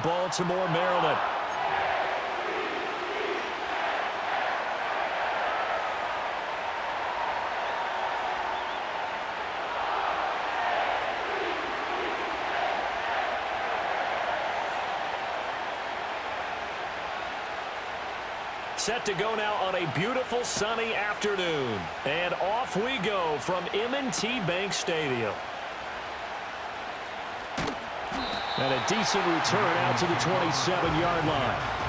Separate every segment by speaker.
Speaker 1: Baltimore, Maryland. Set to go now on a beautiful sunny afternoon. And off we go from M&T Bank Stadium. And a decent return out to the 27-yard line.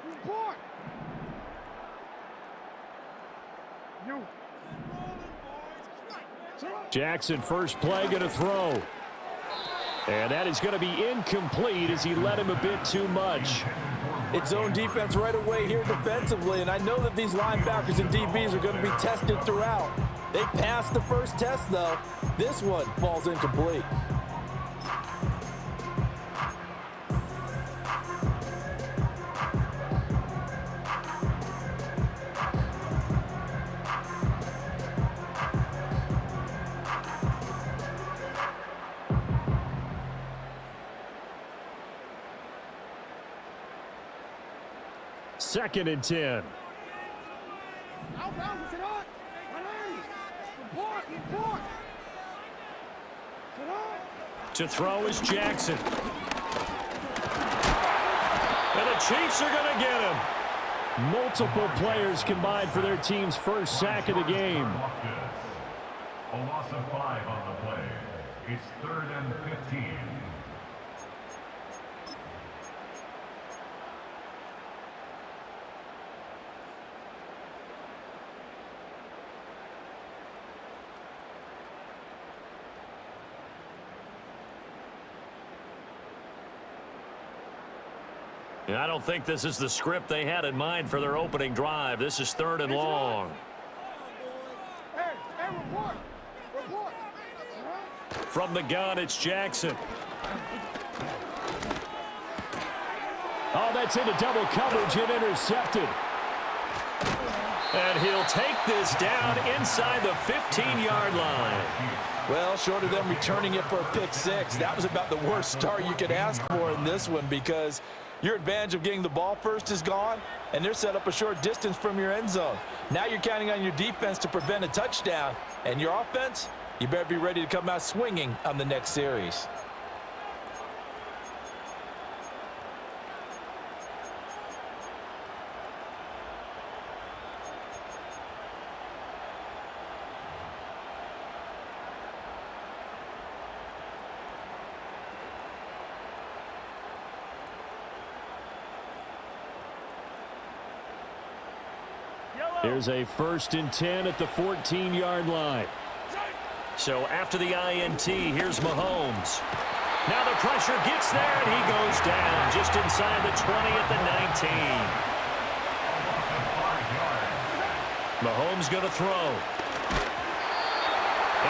Speaker 2: Report! You.
Speaker 1: Jackson, first play, going to throw. And that is going to be incomplete as he led him a bit too much.
Speaker 3: It's zone defense right away here defensively, and I know that these linebackers and DBs are going to be tested throughout. They passed the first test, though. This one falls incomplete.
Speaker 1: 2nd and 10. To throw is Jackson. And the Chiefs are going to get him. Multiple players combined for their team's first sack of the game.
Speaker 4: A loss of 5 on the play. It's 3rd and 15.
Speaker 1: I don't think this is the script they had in mind for their opening drive. This is 3rd and long. From the gun, it's Jackson. Oh, that's into double coverage and intercepted. And he'll take this down inside the 15-yard line.
Speaker 3: Well, short of them returning it for a pick 6, that was about the worst start you could ask for in this one, because your advantage of getting the ball first is gone, and they're set up a short distance from your end zone. Now you're counting on your defense to prevent a touchdown, and your offense, you better be ready to come out swinging on the next series.
Speaker 1: Here's a 1st and 10 at the 14-yard line. So after the INT, here's Mahomes. Now the pressure gets there, and he goes down just inside the 20 at the 19. Mahomes going to throw.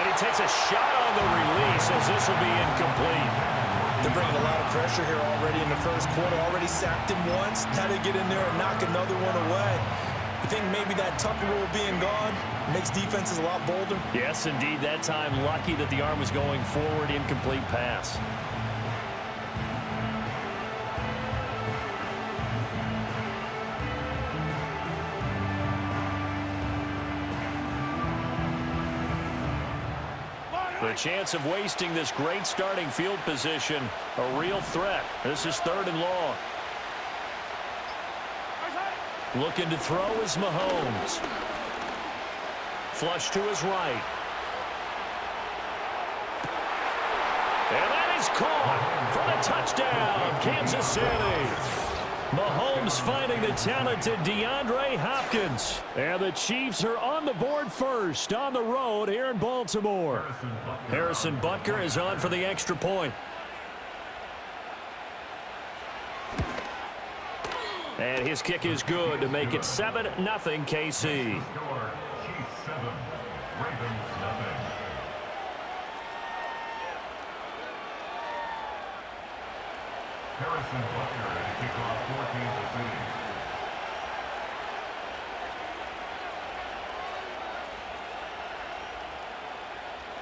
Speaker 1: And he takes a shot on the release as this will be incomplete.
Speaker 3: They're bringing a lot of pressure here already in the first quarter. Already sacked him once. Now they get in there and knock another one away. I think maybe that Tucker rule being gone makes defenses a lot bolder.
Speaker 1: Yes, indeed. That time, lucky that the arm was going forward. Incomplete pass. The chance of wasting this great starting field position, a real threat. This is 3rd and long. Looking to throw is Mahomes. Flush to his right. And that is caught for the touchdown, Kansas City. Mahomes finding the talented DeAndre Hopkins. And the Chiefs are on the board first on the road here in Baltimore. Harrison Butker is on for the extra point. And his kick is good to make it 7-0 KC.
Speaker 4: Harrison Butker to kick off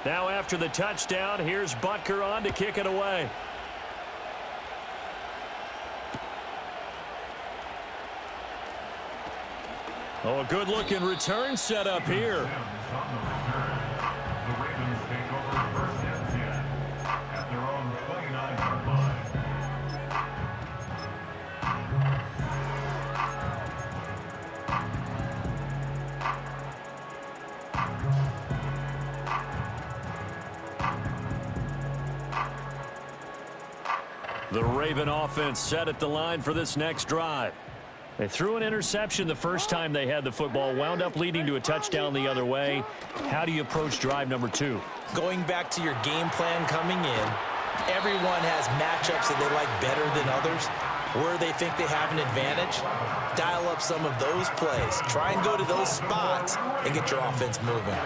Speaker 4: 14-0.
Speaker 1: Now after the touchdown, here's Butker on to kick it away. Oh, a good-looking return set up here.
Speaker 4: The Ravens take over 1st and 10 at their own 29-yard line.
Speaker 1: The Raven offense set at the line for this next drive. They threw an interception the first time they had the football, wound up leading to a touchdown the other way. How do you approach drive number 2?
Speaker 3: Going back to your game plan coming in, everyone has matchups that they like better than others, where they think they have an advantage. Dial up some of those plays. Try and go to those spots and get your offense moving.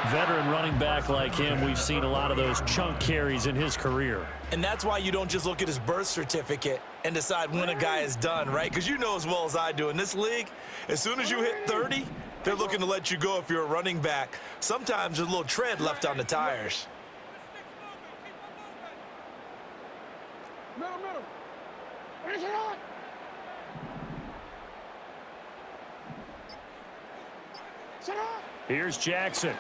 Speaker 1: Veteran running back like him, we've seen a lot of those chunk carries in his career.
Speaker 3: And that's why you don't just look at his birth certificate and decide when a guy is done, right? Because you know as well as I do, in this league, as soon as you hit 30, they're looking to let you go if you're a running back. Sometimes there's a little tread left on the tires.
Speaker 2: Middle. Finish it on.
Speaker 1: Here's Jackson.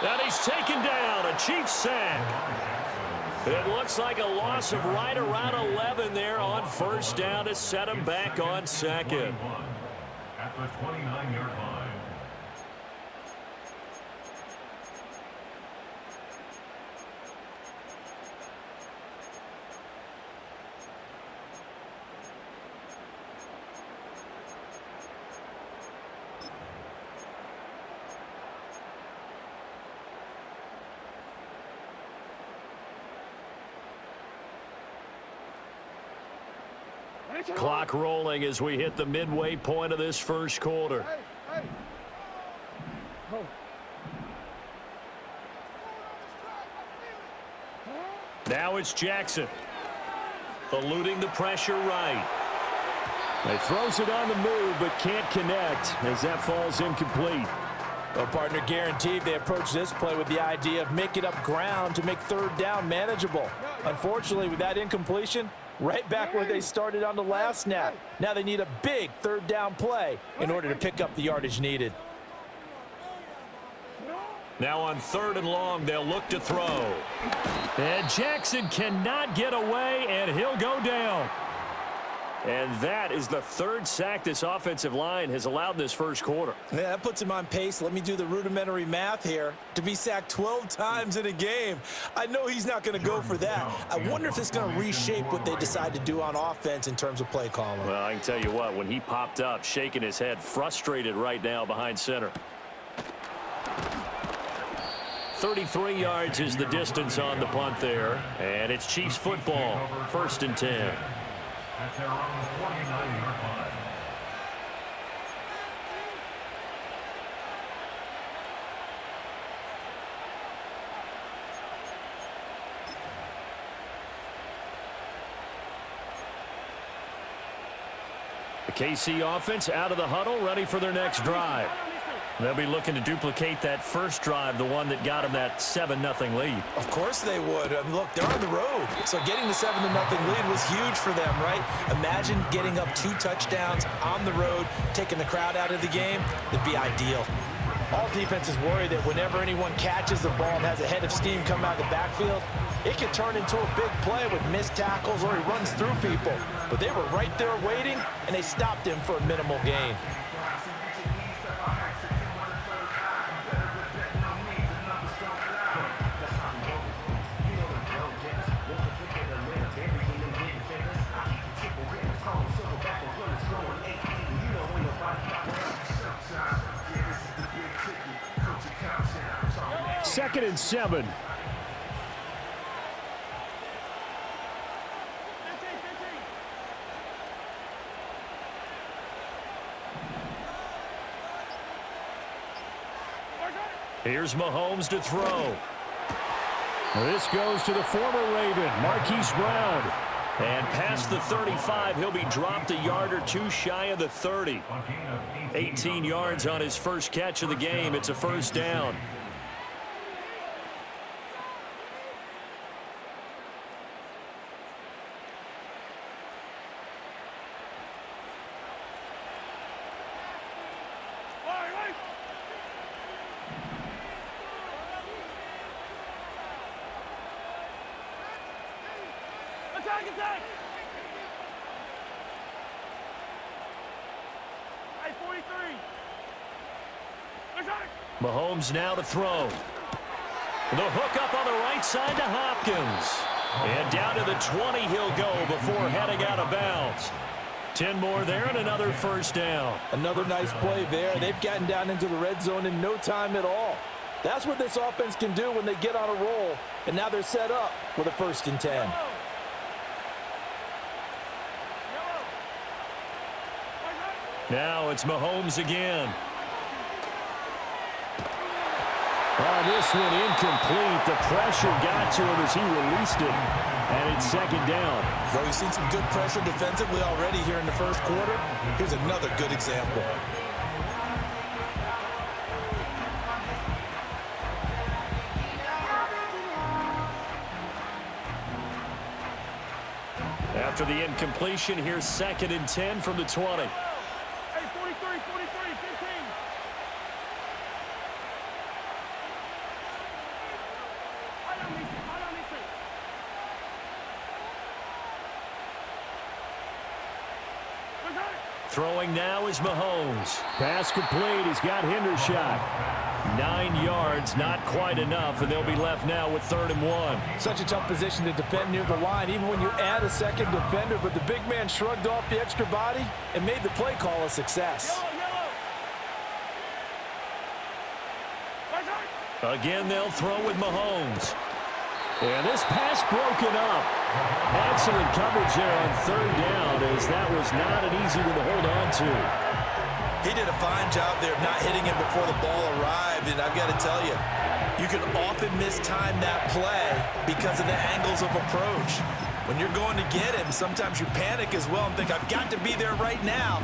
Speaker 1: And he's taken down. A Chiefs sack. It looks like a loss of right around 11 there on first down to set him back on second.
Speaker 4: At the 29-yard line.
Speaker 1: Clock rolling as we hit the midway point of this first quarter. Now it's Jackson. Eluding the pressure right. He throws it on the move but can't connect as that falls incomplete.
Speaker 3: Well, partner, guaranteed they approach this play with the idea of making up ground to make third down manageable. Unfortunately, with that incompletion, right back where they started on the last snap. Now they need a big third down play in order to pick up the yardage needed.
Speaker 1: Now on 3rd and long, they'll look to throw. And Jackson cannot get away, and he'll go down. And that is the 3rd sack this offensive line has allowed this first quarter.
Speaker 3: Yeah, that puts him on pace. Let me do the rudimentary math here. To be sacked 12 times in a game, I know he's not going to go for that. I wonder if it's going to reshape what they decide to do on offense in terms of play calling.
Speaker 1: Well, I can tell you what, when he popped up, shaking his head, frustrated right now behind center. 33 yards is the distance on the punt there. And it's Chiefs football, 1st and 10.
Speaker 4: At their own 49-yard line.
Speaker 1: The KC offense out of the huddle, ready for their next drive. They'll be looking to duplicate that first drive, the one that got them that 7-0 lead.
Speaker 3: Of course they would. Look, they're on the road, so getting the 7-0 lead was huge for them, right? Imagine getting up 2 touchdowns on the road, taking the crowd out of the game. It'd be ideal. All defenses worry that whenever anyone catches the ball and has a head of steam come out of the backfield, it could turn into a big play with missed tackles or he runs through people. But they were right there waiting, and they stopped him for a minimal gain.
Speaker 1: Second and 7. Here's Mahomes to throw. This goes to the former Raven, Marquise Brown. And past the 35, he'll be dropped a yard or 2 shy of the 30. 18 yards on his first catch of the game. It's a first down. Mahomes now to throw. The hook up on the right side to Hopkins. And down to the 20 he'll go before heading out of bounds. 10 more there and another first down.
Speaker 3: Another nice play there. They've gotten down into the red zone in no time at all. That's what this offense can do when they get on a roll. And now they're set up with a 1st and 10.
Speaker 1: Now it's Mahomes again. Oh, this one incomplete. The pressure got to him as he released it. And it's 2nd down.
Speaker 3: So we've seen some good pressure defensively already here in the first quarter. Here's another good example.
Speaker 1: After the incompletion, here's 2nd and 10 from the 20.
Speaker 2: Hey, 43, 15.
Speaker 1: Throwing now is Mahomes. Pass complete. He's got Hendershot. 9 yards, not quite enough, and they'll be left now with 3rd and 1.
Speaker 3: Such a tough position to defend near the line, even when you add a second defender, but the big man shrugged off the extra body and made the play call a success.
Speaker 1: Again, they'll throw with Mahomes. And this pass broken up. Excellent coverage there on 3rd down, as that was not an easy one to hold on to.
Speaker 3: He did a fine job there of not hitting him before the ball arrived, and I've got to tell you, you can often mistime that play because of the angles of approach. When you're going to get him, sometimes you panic as well and think, I've got to be there right now.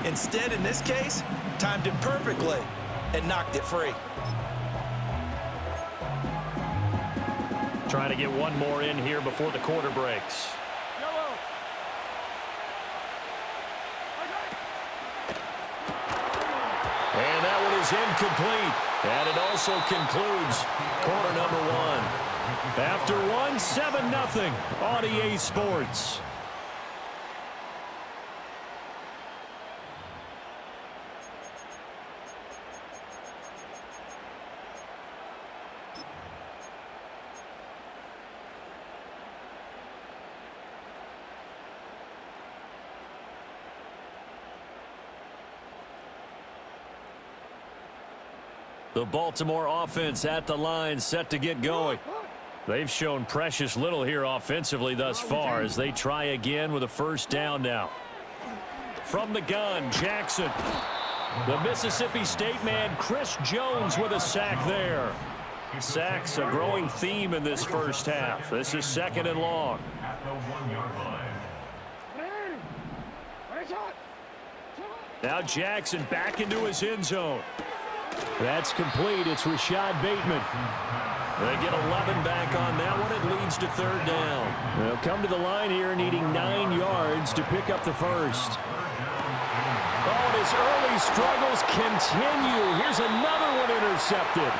Speaker 3: Instead, in this case, timed it perfectly and knocked it free.
Speaker 1: Trying to get one more in here before the quarter breaks. And that one is incomplete. And it also concludes quarter number 1. After 7-0 on EA Sports. The Baltimore offense at the line, set to get going. They've shown precious little here offensively thus far as they try again with a 1st down now. From the gun, Jackson. The Mississippi State man, Chris Jones, with a sack there. Sacks, a growing theme in this first half. This is 2nd and long.
Speaker 4: At the 1-yard line.
Speaker 1: Now Jackson back into his end zone. That's complete. It's Rashad Bateman. They get 11 back on that one. It leads to 3rd down. They'll come to the line here needing 9 yards to pick up the 1st. Oh, and his early struggles continue. Here's another one intercepted.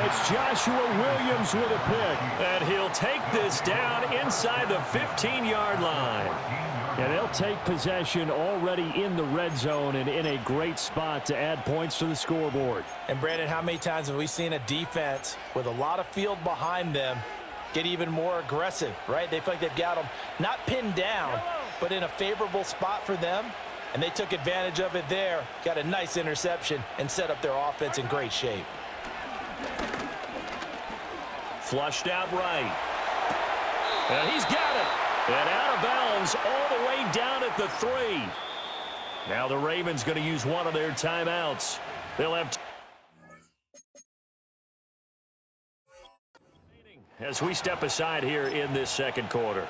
Speaker 1: It's Joshua Williams with a pick. And he'll take this down inside the 15-yard line. And they'll take possession already in the red zone and in a great spot to add points to the scoreboard.
Speaker 3: And, Brandon, how many times have we seen a defense with a lot of field behind them get even more aggressive, right? They feel like they've got them not pinned down, but in a favorable spot for them, and they took advantage of it there, got a nice interception, and set up their offense in great shape.
Speaker 1: Flushed out right. And he's got it. And out of bounds all the way down at the 3. Now the Ravens going to use one of their timeouts. They'll have as we step aside here in this 2nd quarter.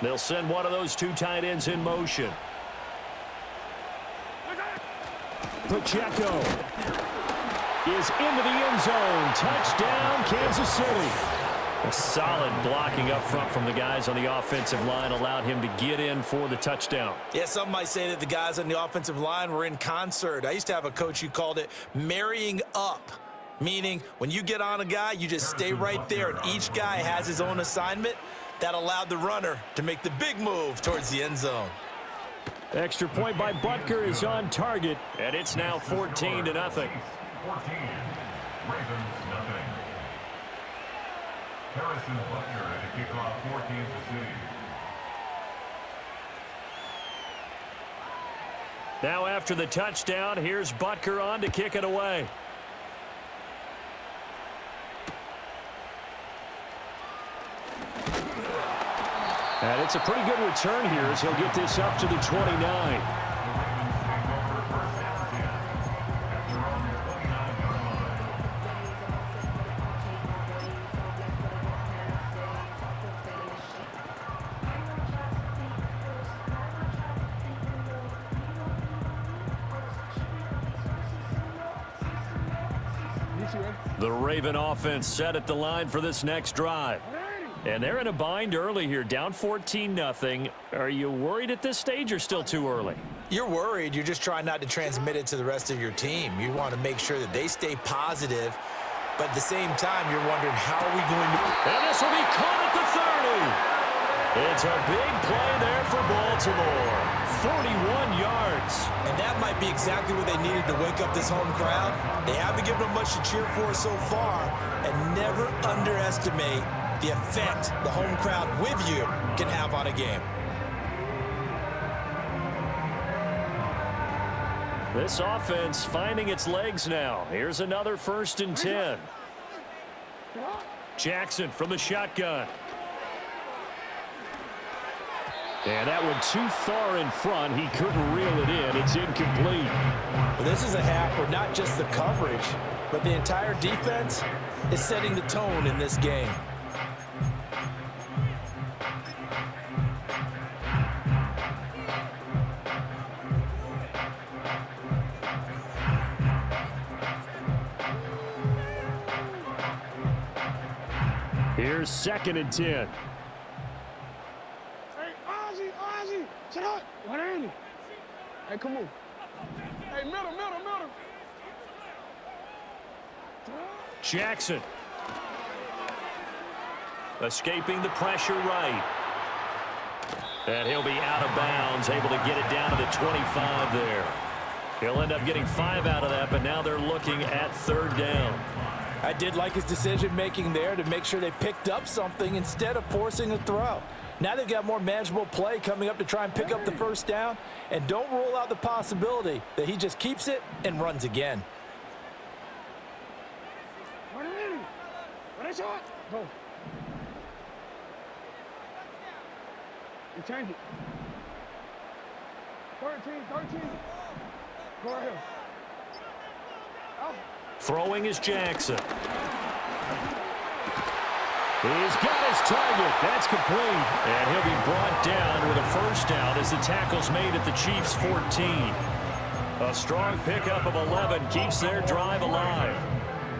Speaker 1: They'll send one of those 2 tight ends in motion. Pacheco is into the end zone. Touchdown, Kansas City. A solid blocking up front from the guys on the offensive line allowed him to get in for the touchdown.
Speaker 3: Yeah, some might say that the guys on the offensive line were in concert. I used to have a coach who called it marrying up, meaning when you get on a guy, you just stay right there, and each guy has his own assignment. That allowed the runner to make the big move towards the end zone.
Speaker 1: Extra point by Butker is on target, and it's now 14-0.
Speaker 4: 14. Ravens, nothing. Harrison Butker to kick off for Kansas City.
Speaker 1: Now after the touchdown, here's Butker on to kick it away. And it's a pretty good return here as he'll get this up to the 29. The Raven offense set at the line for this next drive. And they're in a bind early here, down 14-0. Are you worried at this stage or still too early?
Speaker 3: You're worried. You're just trying not to transmit it to the rest of your team. You want to make sure that they stay positive, but at the same time, you're wondering, how are we going to...
Speaker 1: And this will be caught at the 30. It's a big play there for Baltimore. 41 yards.
Speaker 3: And that might be exactly what they needed to wake up this home crowd. They haven't given them much to cheer for so far, and never underestimate the effect the home crowd with you can have on a game.
Speaker 1: This offense finding its legs now. Here's another 1st and 10. Jackson from the shotgun. And that one too far in front. He couldn't reel it in. It's incomplete.
Speaker 3: Well, this is a half where not just the coverage, but the entire defense is setting the tone in this game.
Speaker 1: Here's 2nd and 10.
Speaker 2: Hey, Ozzie, shut up. What ain't it? Hey, come on. Hey, middle.
Speaker 1: Jackson. Escaping the pressure right. And he'll be out of bounds, able to get it down to the 25 there. He'll end up getting 5 out of that, but now they're looking at 3rd down.
Speaker 3: I did like his decision-making there to make sure they picked up something instead of forcing a throw. Now they've got more manageable play coming up to try and pick up the 1st down, and don't rule out the possibility that he just keeps it and runs again.
Speaker 2: What ain't it? What is shot? Go. You change it. 13. Go right here. Out.
Speaker 1: Throwing is Jackson. He's got his target. That's complete. And he'll be brought down with a 1st down as the tackle's made at the Chiefs' 14. A strong pickup of 11 keeps their drive alive.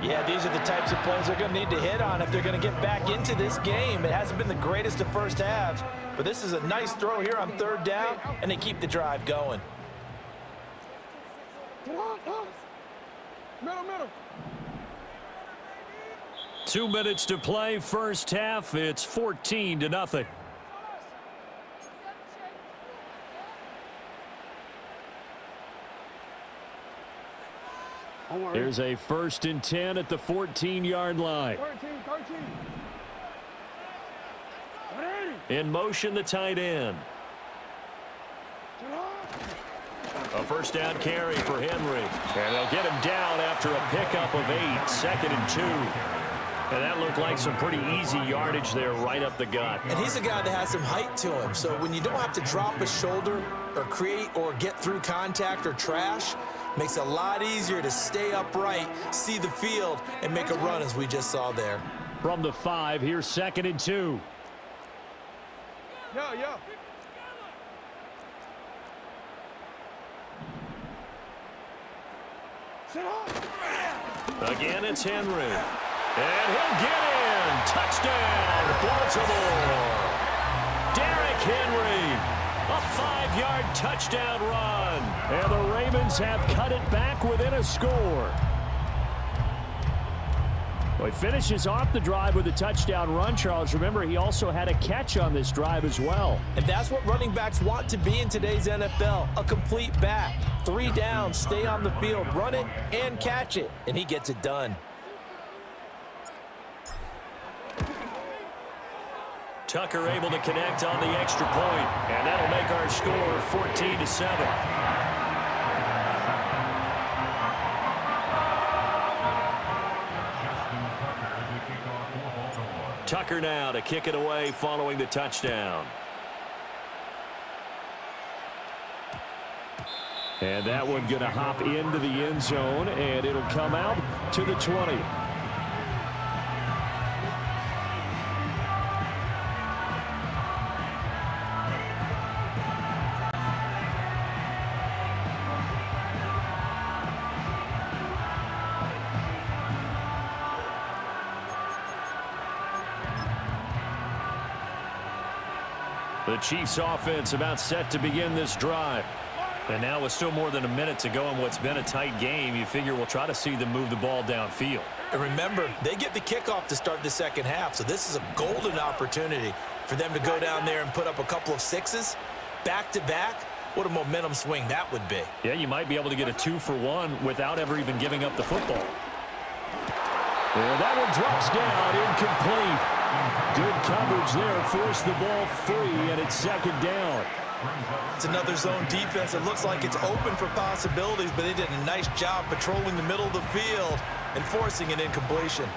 Speaker 3: Yeah, these are the types of plays they're going to need to hit on if they're going to get back into this game. It hasn't been the greatest of first halves, but this is a nice throw here on 3rd down, and they keep the drive going.
Speaker 2: Middle.
Speaker 1: 2 minutes to play, 1st half. It's 14-0. Here's a 1st and 10 at the 14-yard line.
Speaker 2: 13.
Speaker 1: In motion, the tight end. A 1st down carry for Henry. And they'll get him down after a pickup of 8, 2nd and 2. And that looked like some pretty easy yardage there right up the gut.
Speaker 3: And he's a guy that has some height to him. So when you don't have to drop a shoulder or create or get through contact or trash, makes it a lot easier to stay upright, see the field, and make a run as we just saw there.
Speaker 1: From the 5, here's 2nd and 2.
Speaker 2: Yeah. Sit up.
Speaker 1: Again, it's Henry. And he'll get in. Touchdown, Baltimore. Derrick Henry. A 5-yard touchdown run. And the Ravens have cut it back within a score. Well, he finishes off the drive with a touchdown run, Charles. Remember, he also had a catch on this drive as well.
Speaker 3: And that's what running backs want to be in today's NFL, a complete back. 3 downs, stay on the field, run it, and catch it. And he gets it done.
Speaker 1: Tucker able to connect on the extra point, and that'll make our score 14-7. Tucker now to kick it away following the touchdown. And that one going to hop into the end zone, and it'll come out to the 20. The Chiefs offense about set to begin this drive. And now with still more than a minute to go in what's been a tight game, you figure we'll try to see them move the ball downfield.
Speaker 3: And remember, they get the kickoff to start the second half, so this is a golden opportunity for them to go down there and put up a couple of sixes back-to-back. What a momentum swing that would be.
Speaker 1: Yeah, you might be able to get a 2-for-1 without ever even giving up the football. And that one drops down, incomplete. Good coverage there, forced the ball free, and it's second down.
Speaker 3: It's another zone defense. It looks like it's open for possibilities, but they did a nice job patrolling the middle of the field and forcing an incompletion.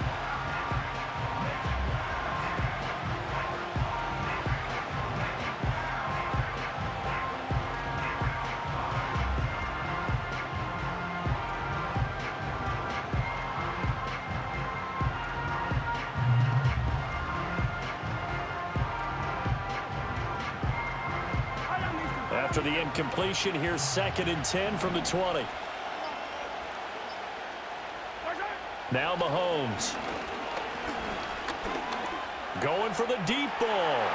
Speaker 1: After the incompletion, here's 2nd and 10 from the 20. Now Mahomes. Going for the deep ball.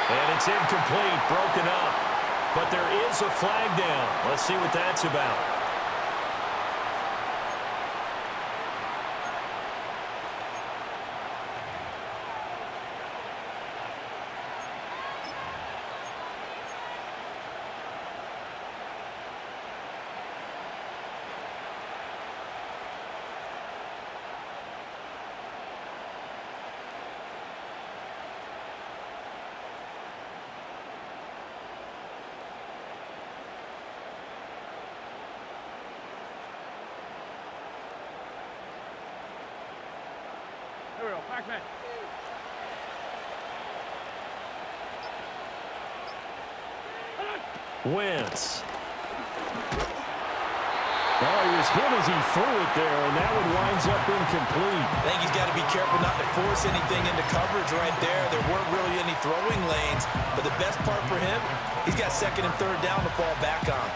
Speaker 1: And it's incomplete, broken up. But there is a flag down. Let's see what that's about.
Speaker 2: Here we go, Pac-Man.
Speaker 1: Wentz. Oh, he was hit as he threw it there, and that one winds up incomplete.
Speaker 3: I think he's got to be careful not to force anything into coverage right there. There weren't really any throwing lanes, but the best part for him, he's got 2nd and 3rd down to fall back on.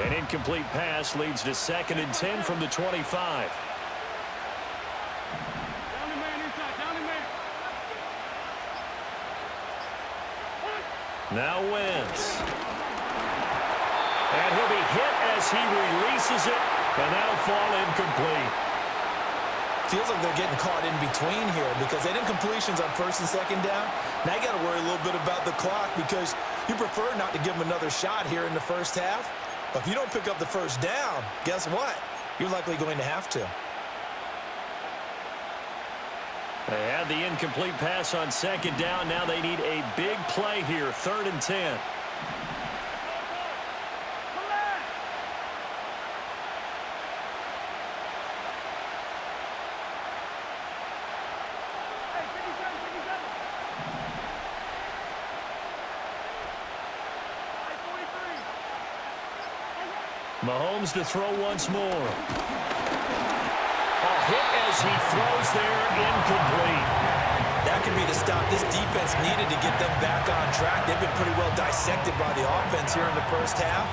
Speaker 1: An incomplete pass leads to 2nd and 10 from the 25.
Speaker 2: Down the man inside, down the man.
Speaker 1: Now Wentz. And he'll be hit as he releases it, and that'll fall incomplete.
Speaker 3: Feels like they're getting caught in between here because they didn't completions on 1st and 2nd down. Now you got to worry a little bit about the clock because you prefer not to give them another shot here in the first half. But if you don't pick up the 1st down, guess what? You're likely going to have to.
Speaker 1: They had the incomplete pass on 2nd down. Now they need a big play here, 3rd and 10. Mahomes to throw once more. A hit as he throws there, incomplete.
Speaker 3: That could be the stop this defense needed to get them back on track. They've been pretty well dissected by the offense here in the first half.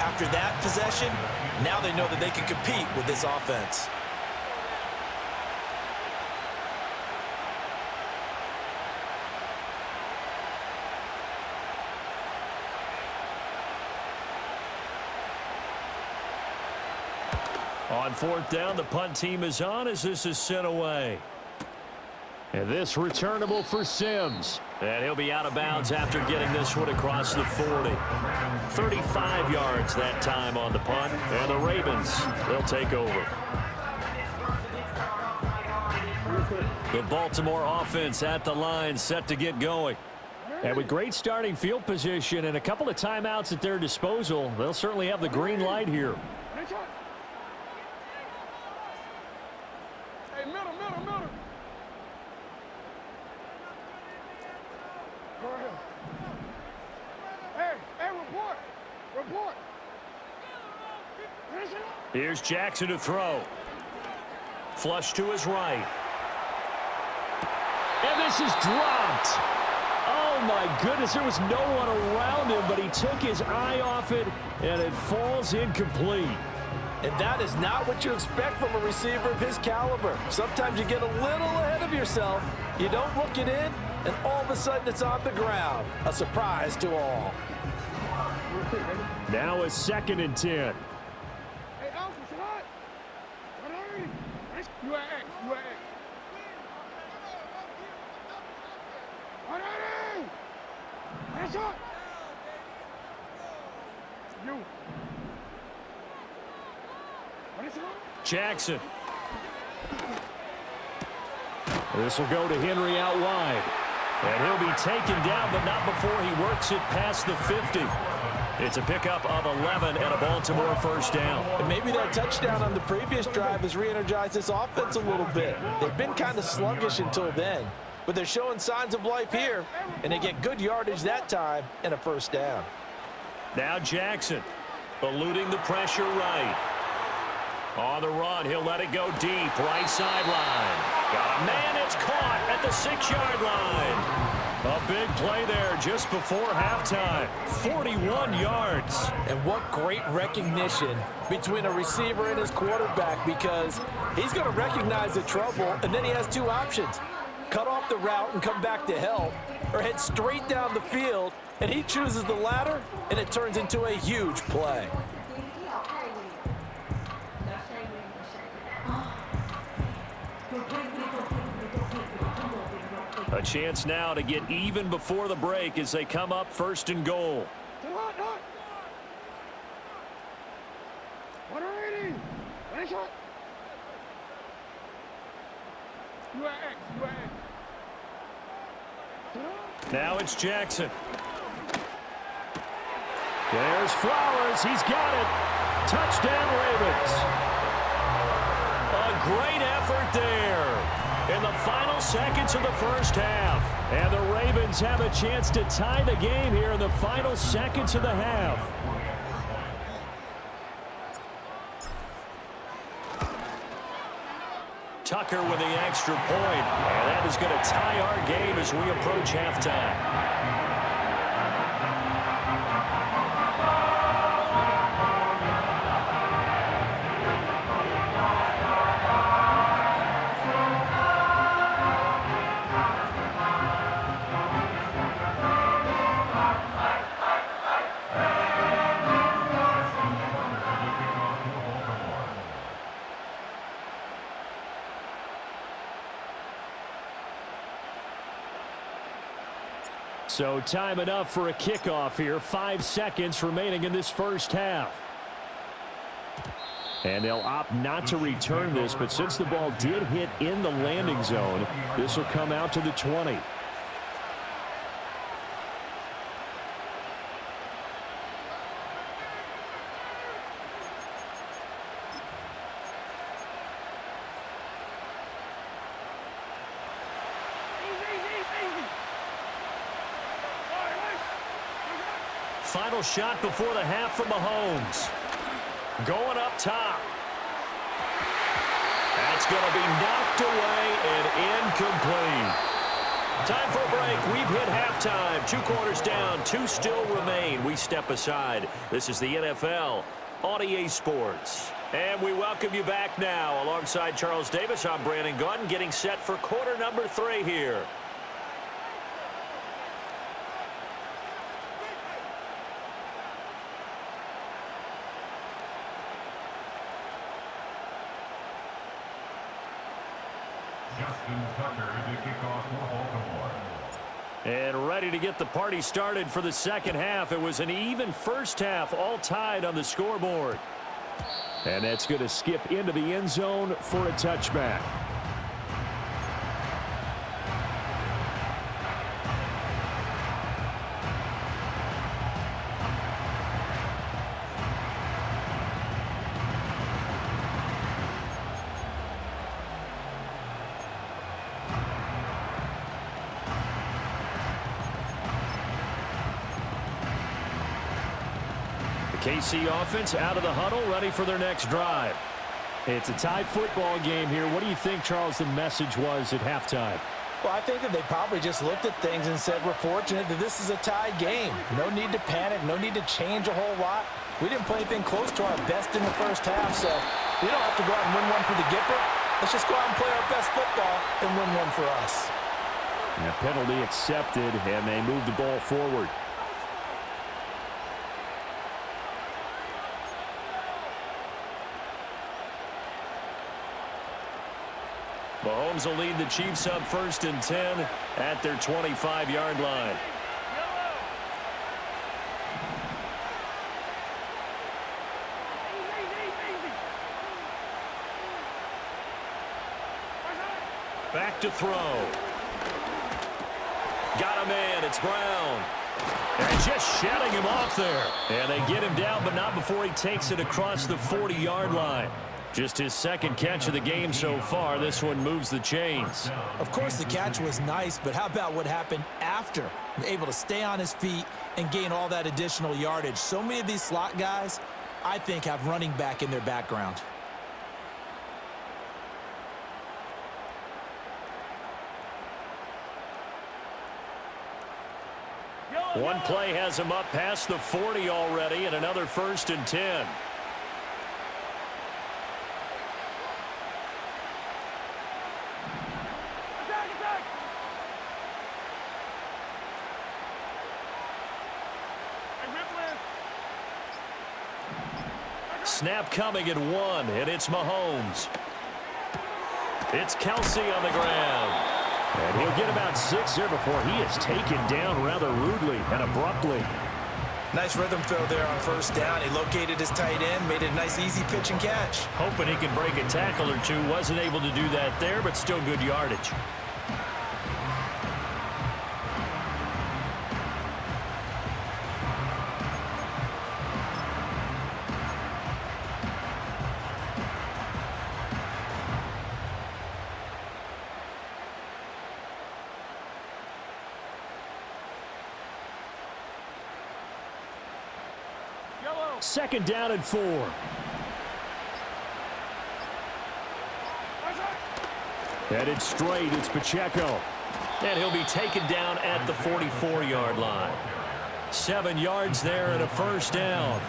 Speaker 3: After that possession, now they know that they can compete with this offense.
Speaker 1: On 4th down, the punt team is on as this is sent away. And this returnable for Sims. And he'll be out of bounds after getting this one across the 40. 35 yards that time on the punt. And the Ravens, they'll take over. The Baltimore offense at the line, set to get going. And with great starting field position and a couple of timeouts at their disposal, they'll certainly have the green light here.
Speaker 2: Hey, middle. Go ahead. Hey, report.
Speaker 1: Here's Jackson to throw. Flush to his right. And this is dropped. Oh, Oh, my goodness, there was no one around him, but he took his eye off it, and it falls incomplete.
Speaker 3: And that is not what you expect from a receiver of his caliber. Sometimes you get a little ahead of yourself, you don't look it in, and all of a sudden it's on the ground. A surprise to all.
Speaker 1: Now a 2nd and 10.
Speaker 2: Hey, Alpha, Shabbat. What are you? You at X. You at X. What are you? Hands up. You. What is it?
Speaker 1: Jackson. This will go to Henry out wide. And he'll be taken down, but not before he works it past the 50. It's a pickup of 11 and a Baltimore first down.
Speaker 3: And maybe that touchdown on the previous drive has re-energized this offense a little bit. They've been kind of sluggish until then, but they're showing signs of life here, and they get good yardage that time and a first down.
Speaker 1: Now Jackson, eluding the pressure right. On the run, he'll let it go deep, right sideline. Got a man, it's caught at the 6-yard line. A big play there just before halftime. 41 yards.
Speaker 3: And what great recognition between a receiver and his quarterback, because he's going to recognize the trouble, and then he has two options. Cut off the route and come back to help, or head straight down the field, and he chooses the latter, and it turns into a huge play.
Speaker 1: A chance now to get even before the break as they come up 1st and goal.
Speaker 2: What are you? What is it? You at X. You at X.
Speaker 1: Now it's Jackson. There's Flowers. He's got it. Touchdown, Ravens. A great effort there in the final seconds of the first half. And the Ravens have a chance to tie the game here in the final seconds of the half. Tucker with the extra point. And that is going to tie our game as we approach halftime. So time enough for a kickoff here. 5 seconds remaining in this first half. And they'll opt not to return this, but since the ball did hit in the landing zone, this will come out to the 20. Final shot before the half from Mahomes. Going up top. That's going to be knocked away and incomplete. Time for a break. We've hit halftime. 2 quarters down. 2 still remain. We step aside. This is the NFL on EA Sports. And we welcome you back now. Alongside Charles Davis, I'm Brandon Gaudin, getting set for quarter number 3 here.
Speaker 4: Tucker to kick off for Baltimore.
Speaker 1: And ready to get the party started for the second half. It was an even first half, all tied on the scoreboard. And that's going to skip into the end zone for a touchback. KC offense out of the huddle, ready for their next drive. It's a tie football game here. What do you think, Charles, the message was at halftime?
Speaker 3: Well, I think that they probably just looked at things and said, we're fortunate that this is a tie game. No need to panic, no need to change a whole lot. We didn't play anything close to our best in the first half, so we don't have to go out and win one for the Gipper. Let's just go out and play our best football and win one for us.
Speaker 1: And a penalty accepted, and they move the ball forward. Mahomes will lead the Chiefs up 1st and 10 at their 25-yard line. Back to throw. Got a man. It's Brown. And just shutting him off there. And they get him down, but not before he takes it across the 40-yard line. Just his second catch of the game so far. This one moves the chains.
Speaker 3: Of course, the catch was nice, but how about what happened after? Able to stay on his feet and gain all that additional yardage. So many of these slot guys, I think, have running back in their background.
Speaker 1: One play has him up past the 40 already, and another 1st and 10. Snap coming at 1, and it's Mahomes. It's Kelsey on the ground. And he'll get about 6 there before he is taken down rather rudely and abruptly.
Speaker 3: Nice rhythm throw there on 1st down. He located his tight end, made it a nice easy pitch and catch.
Speaker 1: Hoping he can break a tackle or two. Wasn't able to do that there, but still good yardage. Second down and 4. Headed straight, it's Pacheco. And he'll be taken down at the 44-yard line. 7 yards there and a 1st down.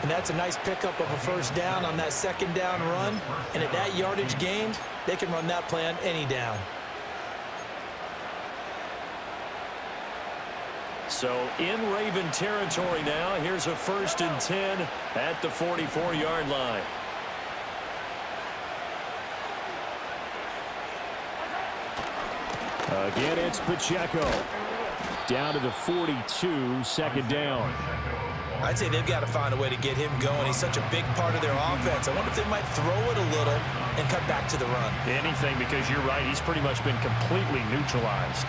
Speaker 3: And that's a nice pickup of a 1st down on that 2nd down run. And at that yardage gained, they can run that play on any down.
Speaker 1: So in Raven territory now. Here's a 1st and 10 at the 44-yard line. Again, it's Pacheco. Down to the 42, 2nd down.
Speaker 3: I'd say they've got to find a way to get him going. He's such a big part of their offense. I wonder if they might throw it a little and cut back to the run.
Speaker 1: Anything, because you're right. He's pretty much been completely neutralized.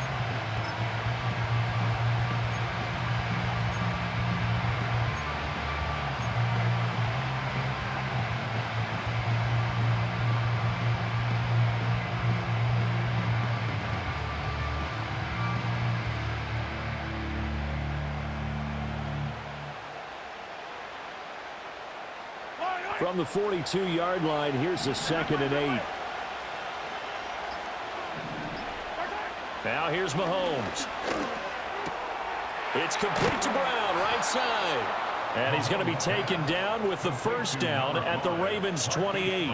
Speaker 1: From the 42-yard line, here's a 2nd and 8. Now here's Mahomes. It's complete to Brown, right side. And he's going to be taken down with the 1st down at the Ravens' 28.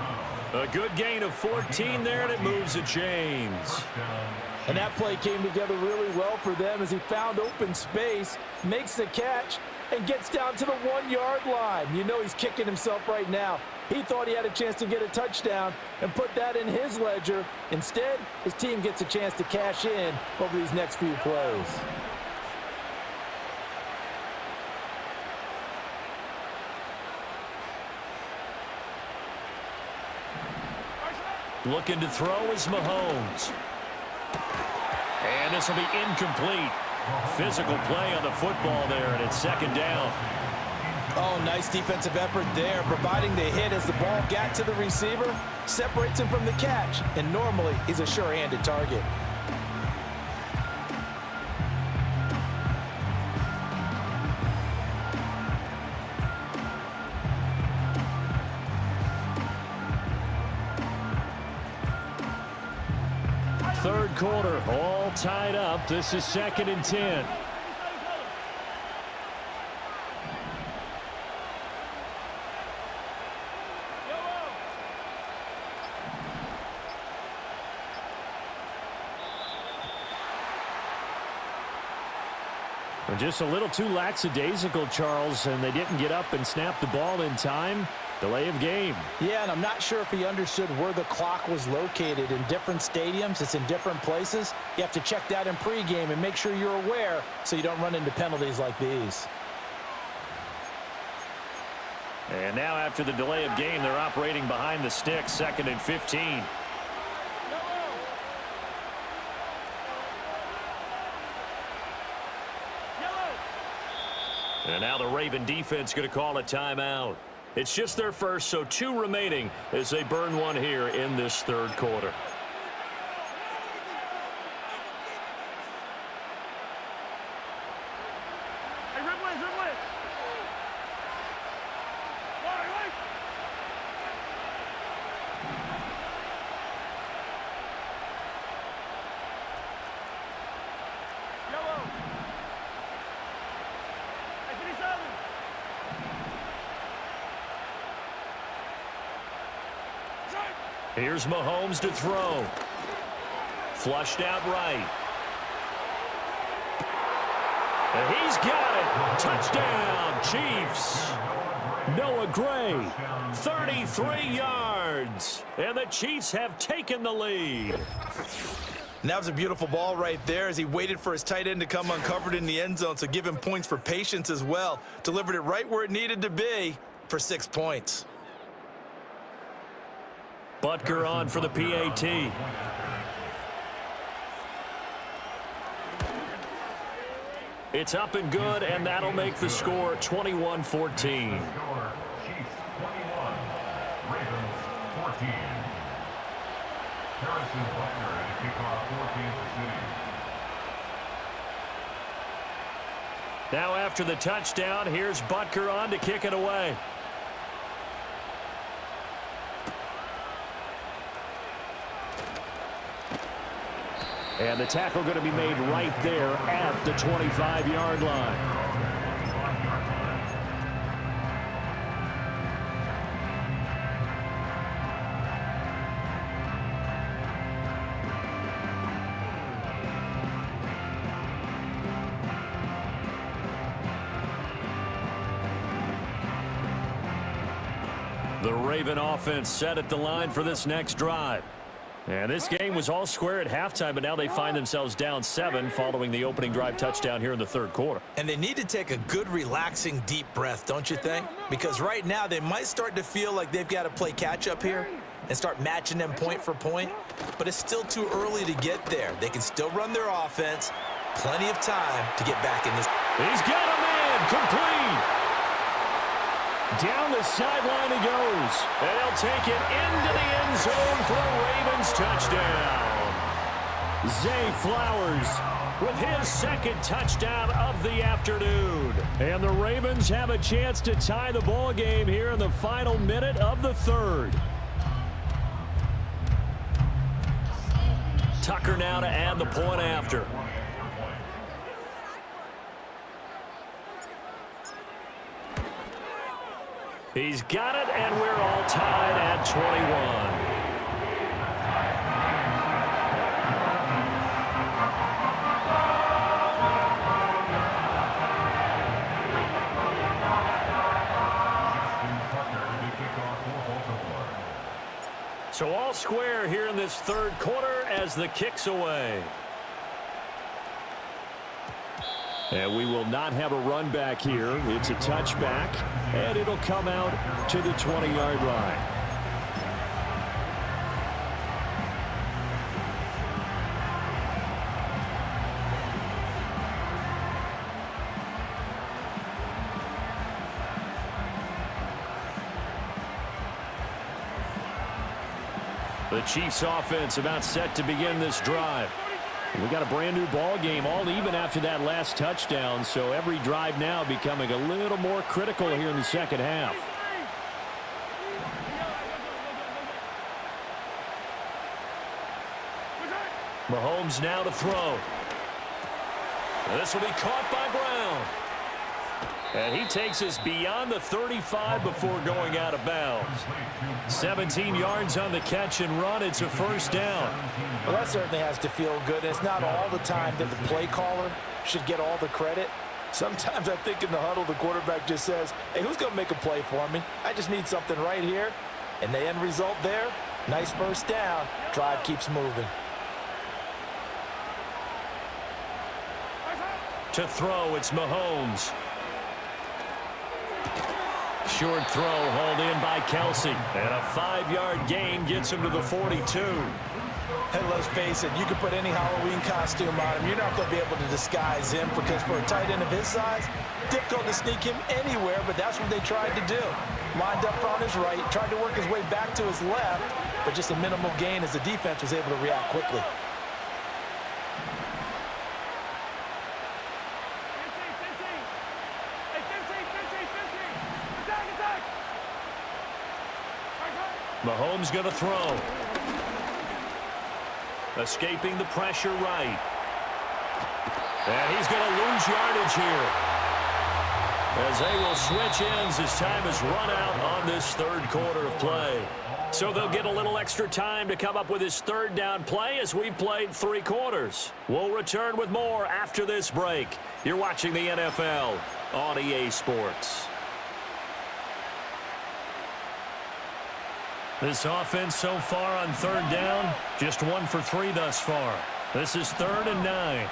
Speaker 1: A good gain of 14 there, and it moves the chains.
Speaker 3: And that play came together really well for them as he found open space, makes the catch, and gets down to the 1-yard line. You know he's kicking himself right now. He thought he had a chance to get a touchdown and put that in his ledger. Instead, his team gets a chance to cash in over these next few plays.
Speaker 1: Looking to throw is Mahomes. And this will be incomplete. Physical play on the football there, and it's 2nd down.
Speaker 3: Oh, nice defensive effort there, providing the hit as the ball got to the receiver, separates him from the catch, and normally he's a sure-handed target.
Speaker 1: third quarter, all tied up. This is 2nd and 10. Just a little too lackadaisical, Charles, and they didn't get up and snap the ball in time. Delay of game.
Speaker 3: Yeah, and I'm not sure if he understood where the clock was located. In different stadiums, it's in different places. You have to check that in pregame and make sure you're aware so you don't run into penalties like these.
Speaker 1: And now after the delay of game, they're operating behind the sticks, 2nd and 15. And now the Raven defense going to call a timeout. It's just their first, so 2 remaining as they burn one here in this third quarter. Here's Mahomes to throw. Flushed out right. And he's got it. Touchdown, Chiefs. Noah Gray, 33 yards. And the Chiefs have taken the lead.
Speaker 3: And that was a beautiful ball right there as he waited for his tight end to come uncovered in the end zone, so give him points for patience as well. Delivered it right where it needed to be for 6 points.
Speaker 1: Butker on for the PAT. It's up and good, and that'll make the score 21-14.
Speaker 4: Chiefs 21, Ravens 14. Harrison Butker to kick off for Kansas City.
Speaker 1: Now after the touchdown, here's Butker on to kick it away. And the tackle going to be made right there at the 25-yard line. The Raven offense set at the line for this next drive. And this game was all square at halftime, but now they find themselves down 7 following the opening drive touchdown here in the third quarter.
Speaker 3: And they need to take a good, relaxing, deep breath, don't you think? Because right now they might start to feel like they've got to play catch-up here and start matching them point for point. But it's still too early to get there. They can still run their offense. Plenty of time to get back in this.
Speaker 1: He's got a man complete. Down the sideline he goes. And he'll take it into the end zone for a Ravens touchdown. Zay Flowers with his 2nd touchdown of the afternoon. And the Ravens have a chance to tie the ball game here in the final minute of the third. Tucker now to add the point after. He's got it, and we're all tied at 21. So all square here in this third quarter as the kick's away. And we will not have a run back here. It's a touchback, and it'll come out to the 20-yard line. The Chiefs offense about set to begin this drive. We got a brand new ball game, all even after that last touchdown, so every drive now becoming a little more critical here in the second half. Mahomes now to throw. This will be caught by Brown. And he takes us beyond the 35 before going out of bounds. 17 yards on the catch and run. It's a first down.
Speaker 3: Well, that certainly has to feel good. It's not all the time that the play caller should get all the credit. Sometimes I think in the huddle, the quarterback just says, hey, who's going to make a play for me? I just need something right here. And the end result there, nice first down. Drive keeps moving.
Speaker 1: To throw, it's Mahomes. Short throw hauled in by Kelsey. And a 5-yard gain gets him to the 42.
Speaker 3: Hey, let's face it, you can put any Halloween costume on him. You're not going to be able to disguise him because for a tight end of his size, difficult to sneak him anywhere, but that's what they tried to do. Lined up on his right, tried to work his way back to his left, but just a minimal gain as the defense was able to react quickly.
Speaker 1: Mahomes going to throw. Escaping the pressure right. And he's going to lose yardage here. As they will switch ends as time has run out on this third quarter of play. So they'll get a little extra time to come up with his third down play as we've played 3 quarters. We'll return with more after this break. You're watching the NFL on EA Sports. This offense so far on third down, just 1 for 3 thus far. This is 3rd and 9.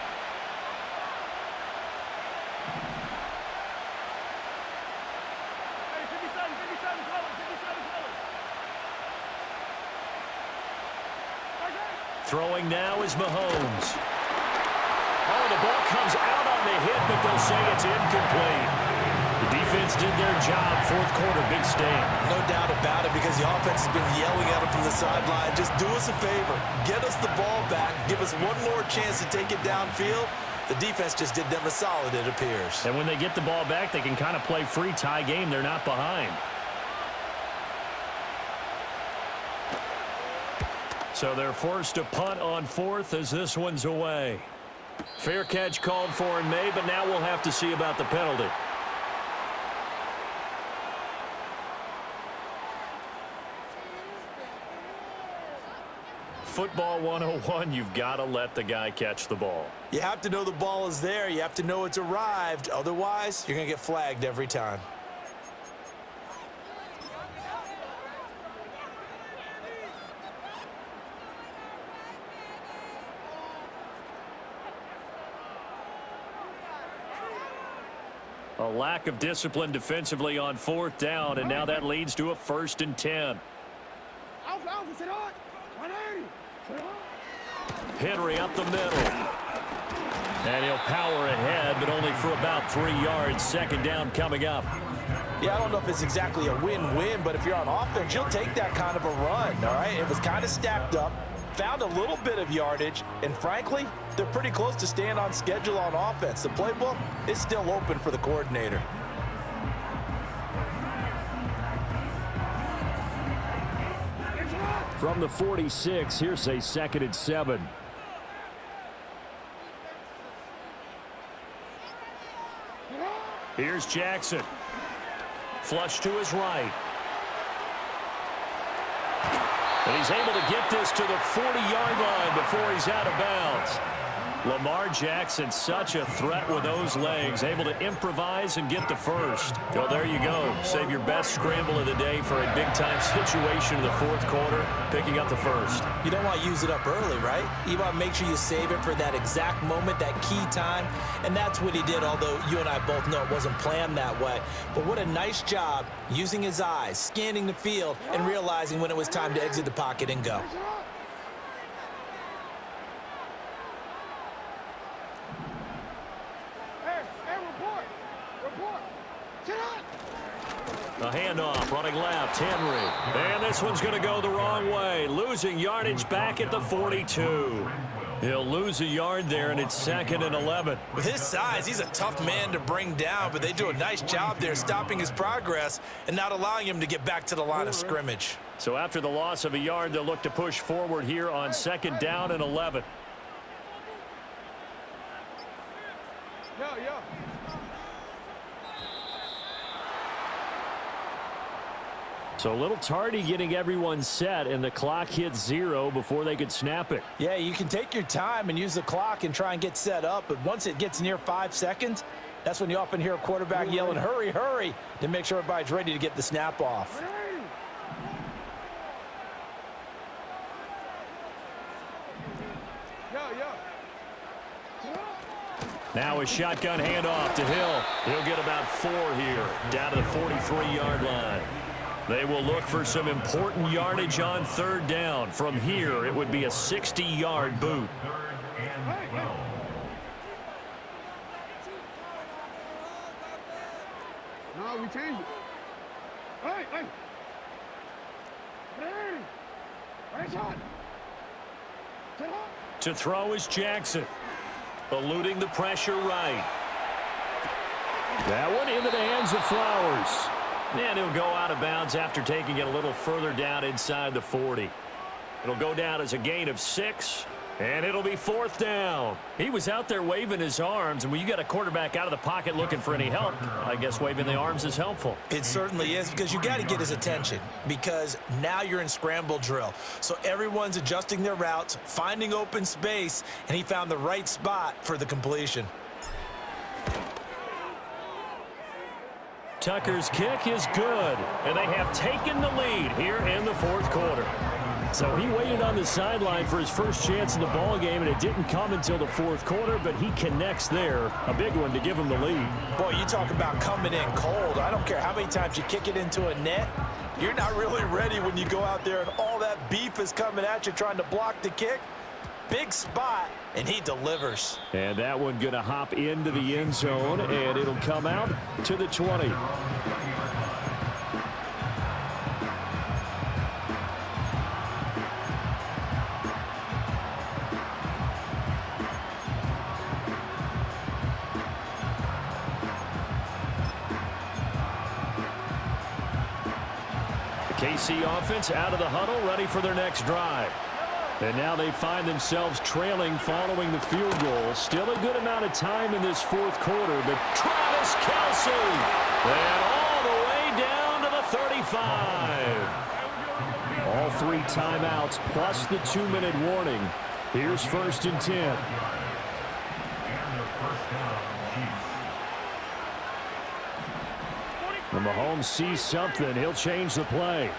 Speaker 1: Throwing now is Mahomes. Oh, the ball comes out on the hit, but they'll say it's incomplete. The defense did their job. 4th quarter, big stand.
Speaker 3: No doubt about it because the offense has been yelling at him from the sideline. Just do us a favor. Get us the ball back. Give us one more chance to take it downfield. The defense just did them a solid, it appears.
Speaker 1: And when they get the ball back, they can kind of play free tie game. They're not behind. So they're forced to punt on 4th as this one's away. Fair catch called for and made, but now we'll have to see about the penalty. Football 101, you've got to let the guy catch the ball.
Speaker 3: You have to know the ball is there. You have to know it's arrived. Otherwise, you're going to get flagged every time.
Speaker 1: A lack of discipline defensively on 4th down, and now that leads to a 1st and 10. Henry up the middle. And he'll power ahead, but only for about 3 yards. 2nd down coming up.
Speaker 3: Yeah, I don't know if it's exactly a win-win, but if you're on offense, you'll take that kind of a run, all right? It was kind of stacked up, found a little bit of yardage, and frankly, they're pretty close to staying on schedule on offense. The playbook is still open for the coordinator.
Speaker 1: From the 46, here's a 2nd and 7. Here's Jackson. Flush to his right. And he's able to get this to the 40-yard line before he's out of bounds. Lamar Jackson, such a threat with those legs, able to improvise and get the first. Well, there you go. Save your best scramble of the day for a big-time situation in the 4th quarter, picking up the first.
Speaker 3: You don't want to use it up early, right? You want to make sure you save it for that exact moment, that key time, and that's what he did, although you and I both know it wasn't planned that way. But what a nice job using his eyes, scanning the field, and realizing when it was time to exit the pocket and go.
Speaker 1: A handoff, running left, Henry. And this one's going to go the wrong way. Losing yardage back at the 42. He'll lose a yard there, and it's 2nd and 11.
Speaker 3: With his size, he's a tough man to bring down, but they do a nice job there stopping his progress and not allowing him to get back to the line of scrimmage.
Speaker 1: So after the loss of a yard, they'll look to push forward here on 2nd down and 11.
Speaker 2: Yeah.
Speaker 1: So a little tardy getting everyone set, and the clock hit 0 before they could snap it.
Speaker 3: Yeah, you can take your time and use the clock and try and get set up, but once it gets near 5 seconds, that's when you often hear a quarterback yelling, hurry, hurry, to make sure everybody's ready to get the snap off.
Speaker 1: Now a shotgun handoff to Hill. He'll get about 4 here, down to the 43-yard line. They will look for some important yardage on 3rd down. From here, it would be a 60-yard boot.
Speaker 4: 3rd and 12.
Speaker 2: No, we change it. Hey. Right shot.
Speaker 1: To throw is Jackson. Eluding the pressure right. That one into the hands of Flowers. And he'll go out of bounds after taking it a little further down inside the 40. It'll go down as a gain of 6, and it'll be 4th down. He was out there waving his arms, and when you got a quarterback out of the pocket looking for any help, I guess waving the arms is helpful.
Speaker 3: It certainly is, because you got to get his attention, because now you're in scramble drill. So everyone's adjusting their routes, finding open space, and he found the right spot for the completion.
Speaker 1: Tucker's kick is good, and they have taken the lead here in the 4th quarter. So he waited on the sideline for his first chance in the ball game, and it didn't come until the 4th quarter, but he connects there, a big one to give him the lead.
Speaker 3: Boy, you talk about coming in cold. I don't care how many times you kick it into a net. You're not really ready when you go out there and all that beef is coming at you trying to block the kick. Big spot, and he delivers.
Speaker 1: And that one going to hop into the end zone, and it'll come out to the 20. The KC offense out of the huddle, ready for their next drive. And now they find themselves trailing following the field goal. Still a good amount of time in this 4th quarter, but Travis Kelce, and all the way down to the 35. All 3 timeouts plus the 2-minute warning. Here's 1st and 10.
Speaker 4: And the 1st down, Chiefs.
Speaker 1: When Mahomes sees something, he'll change the play.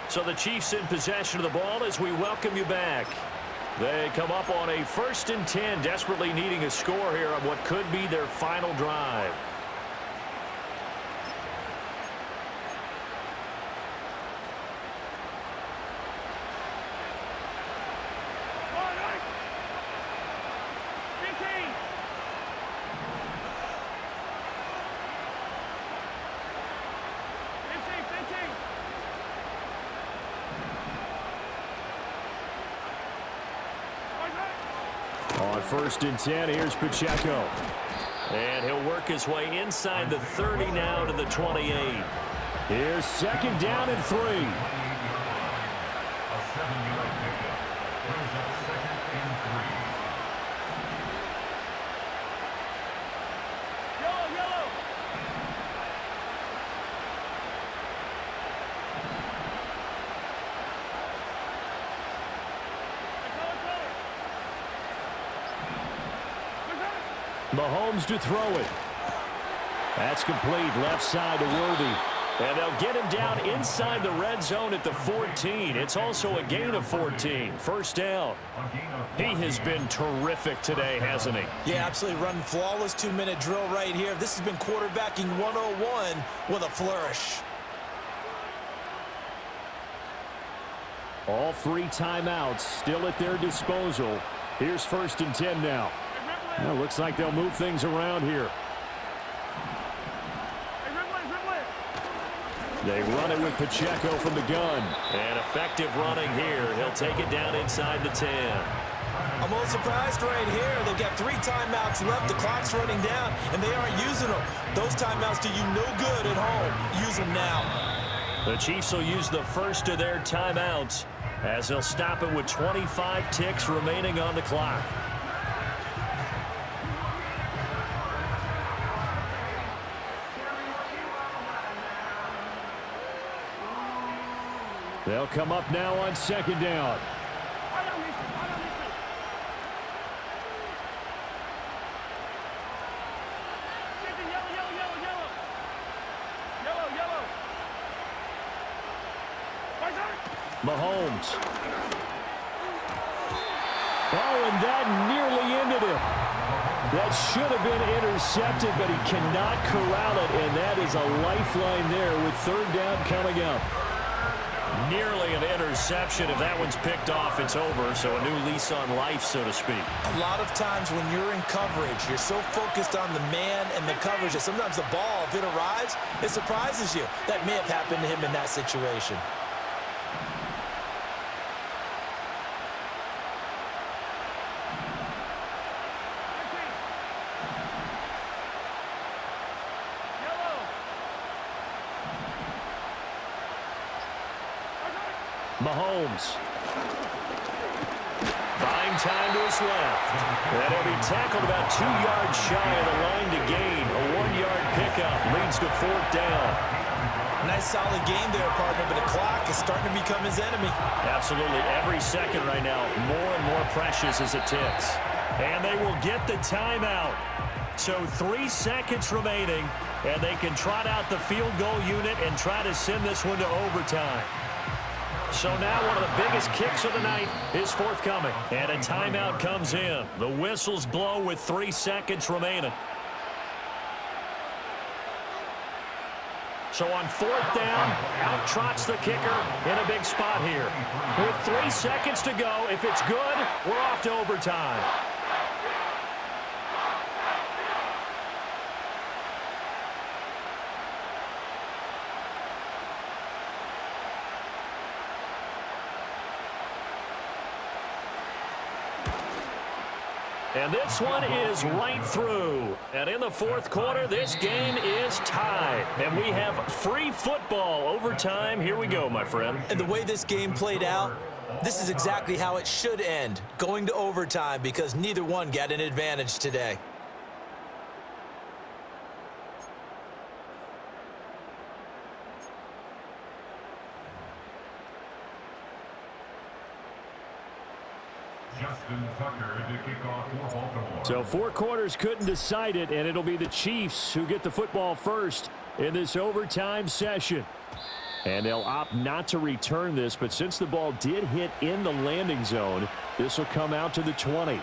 Speaker 1: So the Chiefs in possession of the ball as we welcome you back. They come up on a 1st and 10, desperately needing a score here on what could be their final drive. On 1st and 10, here's Pacheco. And he'll work his way inside the 30 now to the 28. Here's 2nd down and 3.
Speaker 4: A 7-yard pickup. Brings up 2nd and 3.
Speaker 1: Mahomes to throw it. That's complete, left side to Worthy. And they'll get him down inside the red zone at the 14. It's also a gain of 14. 1st down. He has been terrific today, hasn't he?
Speaker 3: Yeah, absolutely running flawless 2-minute drill right here. This has been quarterbacking 101 with a flourish.
Speaker 1: All 3 timeouts still at their disposal. Here's 1st and 10 now. Well, looks like they'll move things around here. They run it with Pacheco from the gun. And effective running here. He'll take it down inside the 10.
Speaker 3: I'm a little surprised right here. They've got 3 timeouts left. The clock's running down, and they aren't using them. Those timeouts do you no good at home. Use them now.
Speaker 1: The Chiefs will use the first of their timeouts as they'll stop it with 25 ticks remaining on the clock. They'll come up now on second down. Mahomes. Oh, and that nearly ended him. That should have been intercepted, but he cannot corral it, and that is a lifeline there with third down coming up. Nearly an interception. If that one's picked off, it's over, so a new lease on life, so to speak.
Speaker 3: A lot of times when you're in coverage, you're so focused on the man and the coverage that sometimes the ball, if it arrives, it surprises you. That may have happened to him in that situation.
Speaker 1: Mahomes. Buying time to his left. And he'll be tackled about 2 yards shy of the line to gain. A 1-yard pickup leads to fourth down.
Speaker 3: Nice solid game there, partner, but the clock is starting to become his enemy.
Speaker 1: Absolutely. Every second right now, more and more precious as it ticks. And they will get the timeout. So 3 seconds remaining, and they can trot out the field goal unit and try to send this one to overtime. So now one of the biggest kicks of the night is forthcoming. And a timeout comes in. The whistles blow with 3 seconds remaining. So on fourth down, out trots the kicker in a big spot here. With 3 seconds to go, if it's good, we're off to overtime. And this one is right through. And in the fourth quarter, this game is tied. And we have free football overtime. Here we go, my friend.
Speaker 3: And the way this game played out, this is exactly how it should end, going to overtime, because neither one got an advantage today.
Speaker 1: So 4 quarters couldn't decide it, and it'll be the Chiefs who get the football first in this overtime session. And they'll opt not to return this, but since the ball did hit in the landing zone, this will come out to the 20.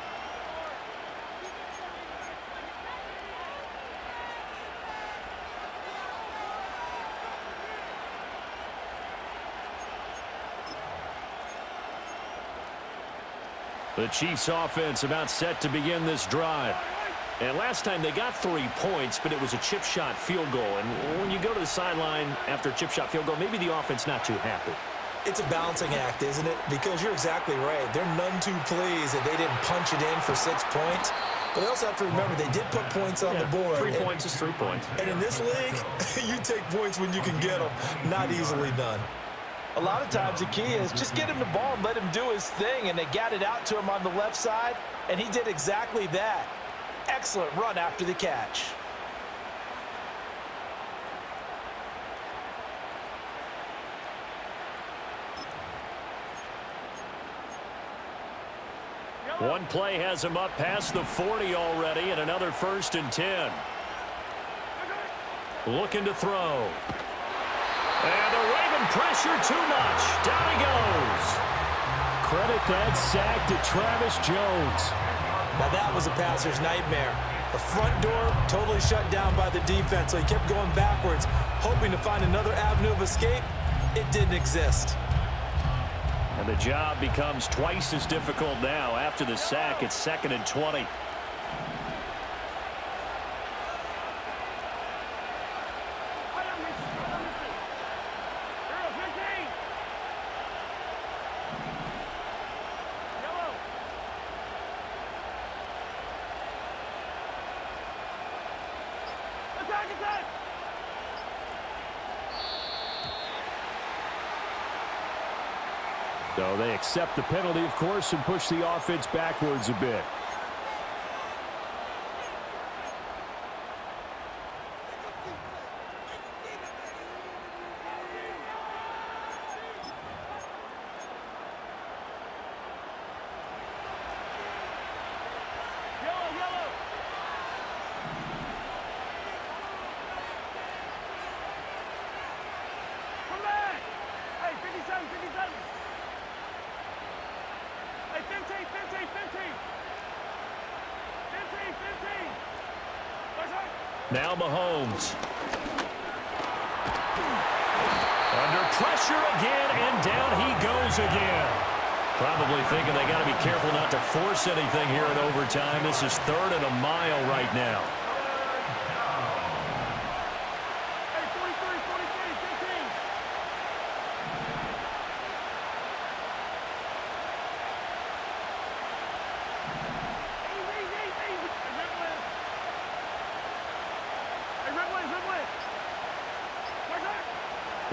Speaker 1: The Chiefs offense about set to begin this drive. And last time they got 3 points, but it was a chip shot field goal. And when you go to the sideline after a chip shot field goal, maybe the offense not too happy.
Speaker 3: It's a balancing act, isn't it? Because you're exactly right. They're none too pleased that they didn't punch it in for 6 points. But they also have to remember they did put points on the board.
Speaker 1: 3 points is 3 points.
Speaker 3: And in this league, you take points when you can get them. Not easily done. A lot of times the key is just get him the ball and let him do his thing, and they got it out to him on the left side, and he did exactly that. Excellent run after the catch.
Speaker 1: One play has him up past the 40 already, and another 1st and 10. Looking to throw. And they're waving pressure too much. Down he goes. Credit that sack to Travis Jones.
Speaker 3: Now that was a passer's nightmare. The front door totally shut down by the defense, so he kept going backwards, hoping to find another avenue of escape. It didn't exist.
Speaker 1: And the job becomes twice as difficult now. After the sack, it's 2nd and 20. So they accept the penalty, of course, and push the offense backwards a bit. Now Mahomes. Under pressure again, and down he goes again. Probably thinking they got to be careful not to force anything here in overtime. This is 3rd and a mile right now.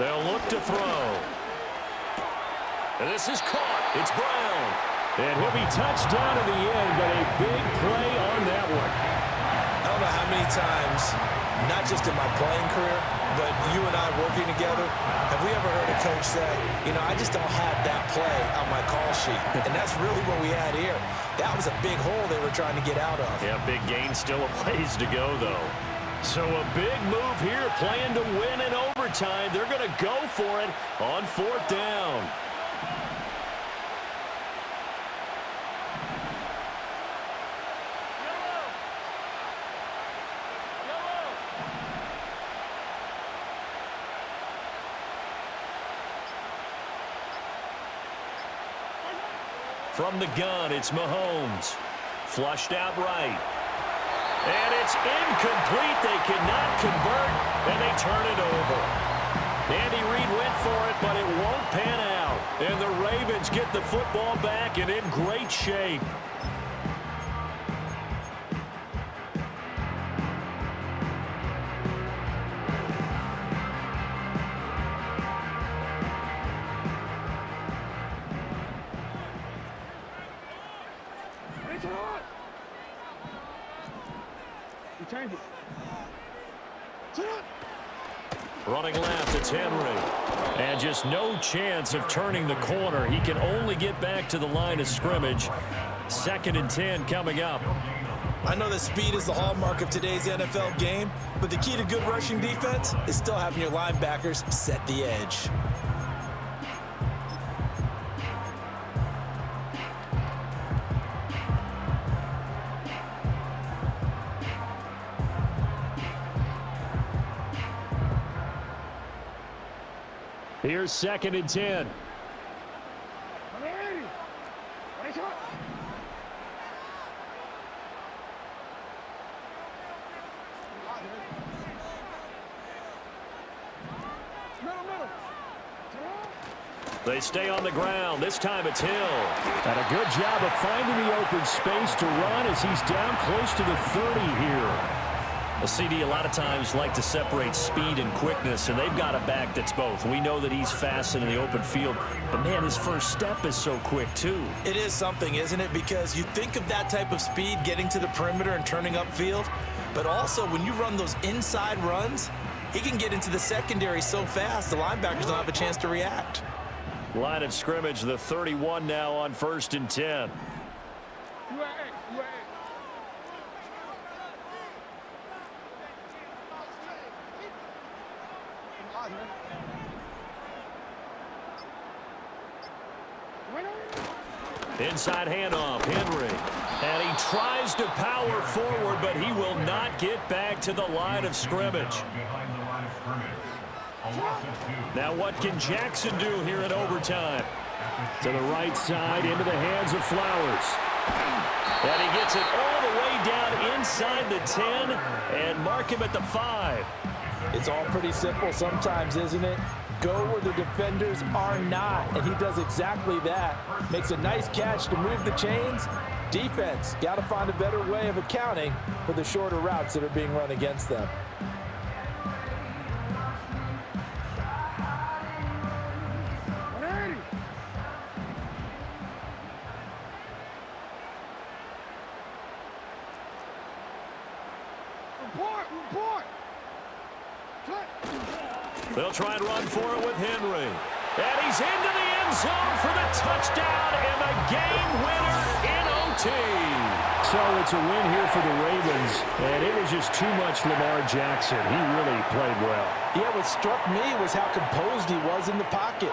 Speaker 1: They'll look to throw. And this is caught. It's Brown. And he'll be touched down in the end, but a big play on that one.
Speaker 3: I don't know how many times, not just in my playing career, but you and I working together, have we ever heard a coach say, you know, I just don't have that play on my call sheet. And that's really what we had here. That was a big hole they were trying to get out of.
Speaker 1: Yeah, big gain, still a ways to go, though. So a big move here, playing to win in overtime. They're going to go for it on 4th down. From the gun, it's Mahomes. Flushed out right. And it's incomplete. They cannot convert, and they turn it over. Andy Reid went for it, but it won't pan out. And the Ravens get the football back and in great shape.
Speaker 2: Change it.
Speaker 1: Running left, it's Henry. And just no chance of turning the corner. He can only get back to the line of scrimmage. 2nd and 10 coming up.
Speaker 3: I know that speed is the hallmark of today's NFL game, but the key to good rushing defense is still having your linebackers set the edge.
Speaker 1: Here's 2nd and 10. They stay on the ground. This time it's Hill. And a good job of finding the open space to run as he's down close to the 30 here. A CD a lot of times like to separate speed and quickness, and they've got a back that's both. We know that he's fast in the open field, but man, his first step is so quick too.
Speaker 3: It is something, isn't it? Because you think of that type of speed getting to the perimeter and turning upfield, but also when you run those inside runs, he can get into the secondary so fast the linebackers don't have a chance to react.
Speaker 1: Line of scrimmage, the 31 now on 1st and 10. Inside handoff, Henry. And he tries to power forward, but he will not get back to the line of scrimmage. Now what can Jackson do here in overtime? To the right side, into the hands of Flowers. And he gets it all the way down inside the 10 and mark him at the 5.
Speaker 3: It's all pretty simple sometimes, isn't it? Go where the defenders are not, and he does exactly that. Makes a nice catch to move the chains. Defense, got to find a better way of accounting for the shorter routes that are being run against them.
Speaker 2: Boy. Cut.
Speaker 1: They'll try and run for it with Henry. And he's into the end zone for the touchdown and the game winner in OT. So it's a win here for the Ravens, and it was just too much Lamar Jackson. He really played well.
Speaker 3: Yeah, what struck me was how composed he was in the pocket.